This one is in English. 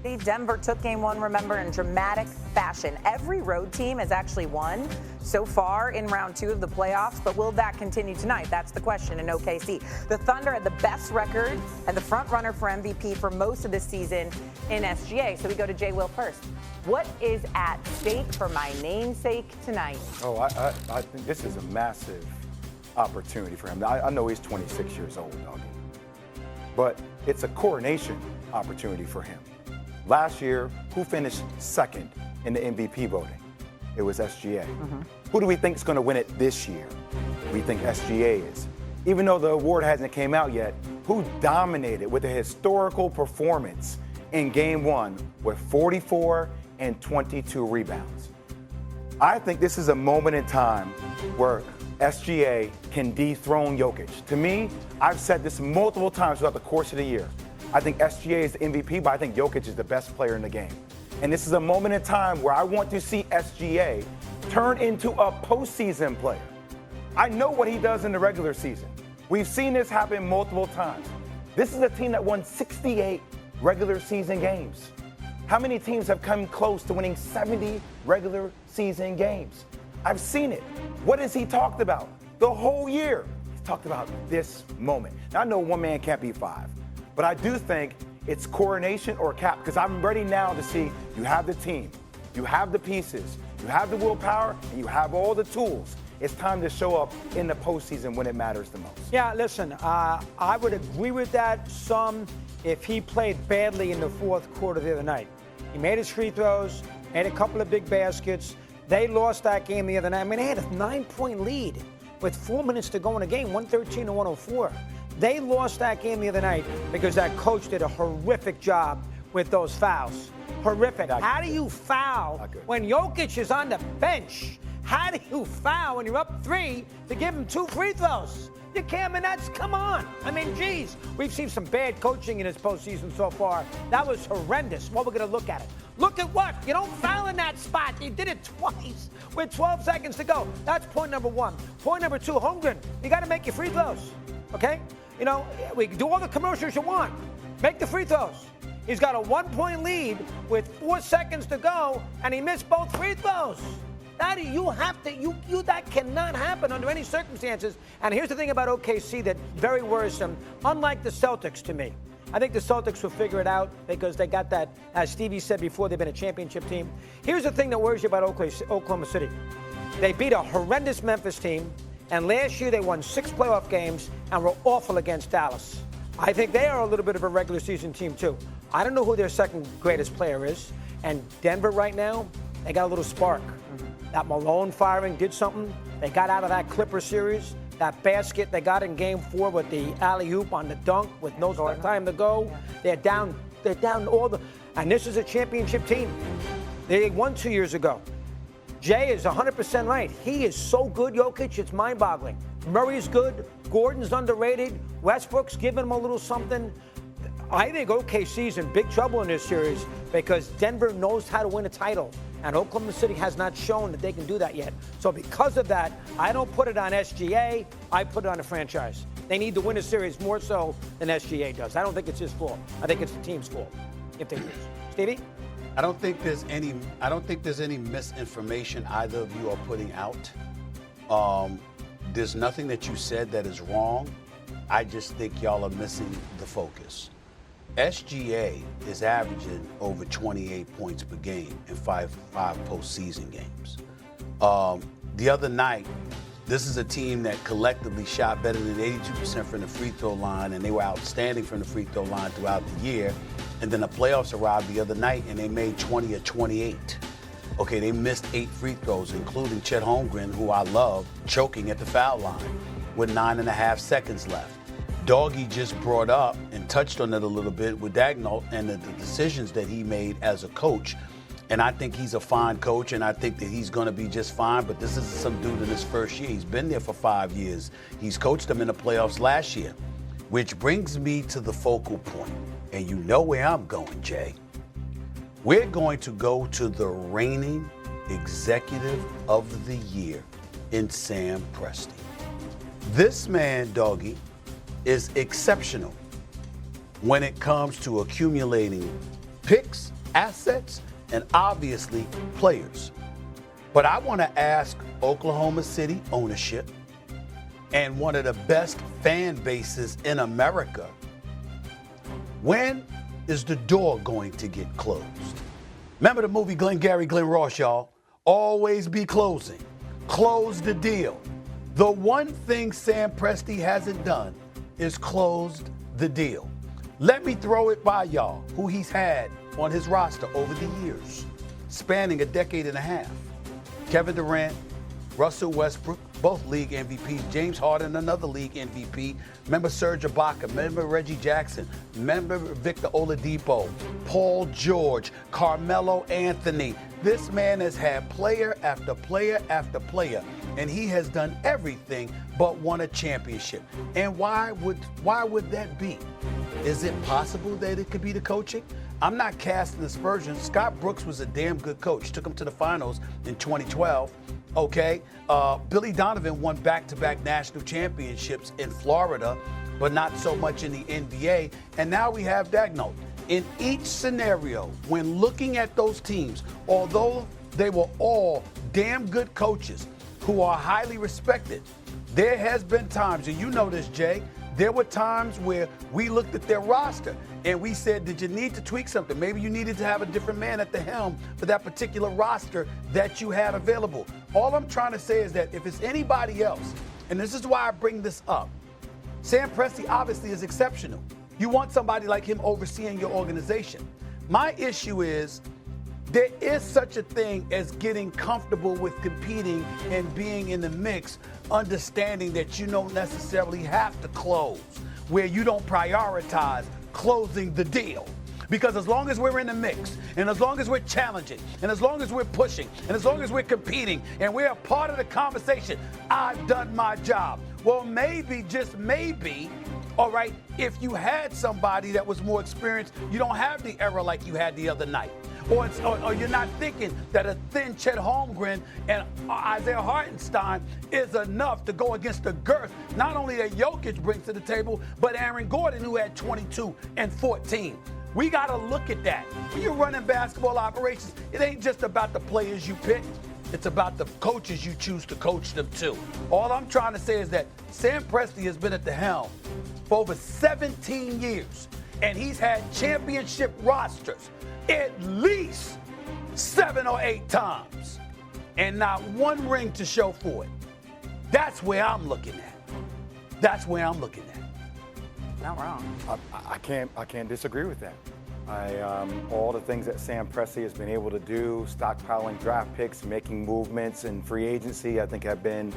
Denver took game one, remember, in dramatic fashion. Every road team has actually won so far in round two of the playoffs, but will that continue tonight? That's the question in OKC. The Thunder had the best record and the front runner for MVP for most of the season in SGA. So we go to Jay Will first. What is at stake for my namesake tonight? Oh, I think this is a massive opportunity for him. I know he's 26 years old, doggy, but it's a coronation opportunity for him. Last year, who finished second in the MVP voting? It was SGA. Who do we think is going to win it this year? We think SGA is. Even though the award hasn't came out yet, who dominated with a historical performance in game one with 44 and 22 rebounds? I think this is a moment in time where SGA can dethrone Jokic. To me, I've said this multiple times throughout the course of the year. I think SGA is the MVP, but I think Jokic is the best player in the game. And this is a moment in time where I want to see SGA turn into a postseason player. I know what he does in the regular season. We've seen this happen multiple times. This is a team that won 68 regular season games. How many teams have come close to winning 70 regular season games? I've seen it. What has he talked about the whole year? He's talked about this moment. Now, I know one man can't beat five. But I do think it's coronation or cap, because I'm ready now to see you have the team, you have the pieces, you have the willpower, and you have all the tools. It's time to show up in the postseason when it matters the most. Yeah, listen, I would agree with that some if he played badly in the fourth quarter the other night. He made his free throws, made a couple of big baskets. They lost that game the other night. I mean, they had a 9-point lead with 4 minutes to go in the game, 113 to 104. They lost that game the other night because that coach did a horrific job with those fouls. Horrific. How do you foul when Jokic is on the bench? How do you foul when you're up 3 to give him 2 free throws? You can't, and that's, come on. I mean, geez, we've seen some bad coaching in this postseason so far. That was horrendous. Well, we're going to look at it. Look at what? You don't foul in that spot. You did it twice with 12 seconds to go. That's point number one. Point number two, Holmgren, you got to make your free throws, okay? You know, we can do all the commercials you want. Make the free throws. He's got a 1-point lead with 4 seconds to go, and he missed both free throws. That that cannot happen under any circumstances. And here's the thing about OKC that's very worrisome. Unlike the Celtics to me, I think the Celtics will figure it out because they got that, as Stevie said before, they've been a championship team. Here's the thing that worries you about Oklahoma City. They beat a horrendous Memphis team. And last year they won 6 playoff games and were awful against Dallas. I think they are a little bit of a regular season team too. I don't know who their second greatest player is. And Denver right now, they got a little spark. That Malone firing did something. They got out of that Clipper series. That basket they got in game 4 with the alley-oop on the dunk with no time to go. They're down all the, and this is a championship team. They won 2 years ago. Jay is 100% right. He is so good, Jokic, it's mind-boggling. Murray's good. Gordon's underrated. Westbrook's giving him a little something. I think OKC's in big trouble in this series because Denver knows how to win a title, and Oklahoma City has not shown that they can do that yet. So because of that, I don't put it on SGA. I put it on the franchise. They need to win a series more so than SGA does. I don't think it's his fault. I think it's the team's fault if they lose. Stevie? I don't think there's any misinformation either of you are putting out. There's nothing that you said that is wrong. I just think y'all are missing the focus. SGA is averaging over 28 points per game in five postseason games. The other night, this is a team that collectively shot better than 82% from the free throw line, and they were outstanding from the free throw line throughout the year. And then the playoffs arrived the other night, and they made 20 of 28. Okay, they missed 8 free throws, including Chet Holmgren, who I love, choking at the foul line with 9.5 seconds left. Doggy just brought up and touched on it a little bit with Dagnall and the decisions that he made as a coach. And I think he's a fine coach, and I think that he's going to be just fine. But this is some dude in his first year. He's been there for 5 years. He's coached them in the playoffs last year, which brings me to the focal point. And you know where I'm going, Jay. We're going to go to the reigning executive of the year in Sam Presti. This man, Doggy, is exceptional when it comes to accumulating picks, assets, and obviously players. But I want to ask Oklahoma City ownership and one of the best fan bases in America, when is the door going to get closed? Remember the movie Glengarry Glen Ross, y'all? Always be closing. Close the deal. The one thing Sam Presti hasn't done is closed the deal. Let me throw it by y'all, who he's had on his roster over the years, spanning a decade and a half. Kevin Durant, Russell Westbrook, both league MVPs. James Harden, another league MVP. Remember Serge Ibaka. Remember Reggie Jackson. Remember Victor Oladipo. Paul George. Carmelo Anthony. This man has had player after player after player, and he has done everything but won a championship. And why would that be? Is it possible that it could be the coaching? I'm not casting aspersions. Scott Brooks was a damn good coach. Took him to the finals in 2012. Okay. Billy Donovan won back-to-back national championships in Florida, but not so much in the NBA. And now we have Dagno. In each scenario, when looking at those teams, although they were all damn good coaches who are highly respected, there has been times, and you know this, Jay, there were times where we looked at their roster and we said, did you need to tweak something? Maybe you needed to have a different man at the helm for that particular roster that you had available. All I'm trying to say is that if it's anybody else, and this is why I bring this up, Sam Presti obviously is exceptional. You want somebody like him overseeing your organization. My issue is there is such a thing as getting comfortable with competing and being in the mix, understanding that you don't necessarily have to close, where you don't prioritize closing the deal. Because as long as we're in the mix, and as long as we're challenging, and as long as we're pushing, and as long as we're competing, and we're a part of the conversation, I've done my job. Well, maybe, just maybe, all right, if you had somebody that was more experienced, you don't have the error like you had the other night. Or you're not thinking that a thin Chet Holmgren and Isaiah Hartenstein is enough to go against the girth, not only that Jokic brings to the table, but Aaron Gordon, who had 22 and 14. We got to look at that. When you're running basketball operations, it ain't just about the players you pick. It's about the coaches you choose to coach them to. All I'm trying to say is that Sam Presti has been at the helm for over 17 years, and he's had championship rosters at least 7 or 8 times, and not one ring to show for it. That's where I'm looking at. That's where I'm looking at. Not wrong. I can't disagree with that. All the things that Sam Presti has been able to do, stockpiling draft picks, making movements in free agency, I think have been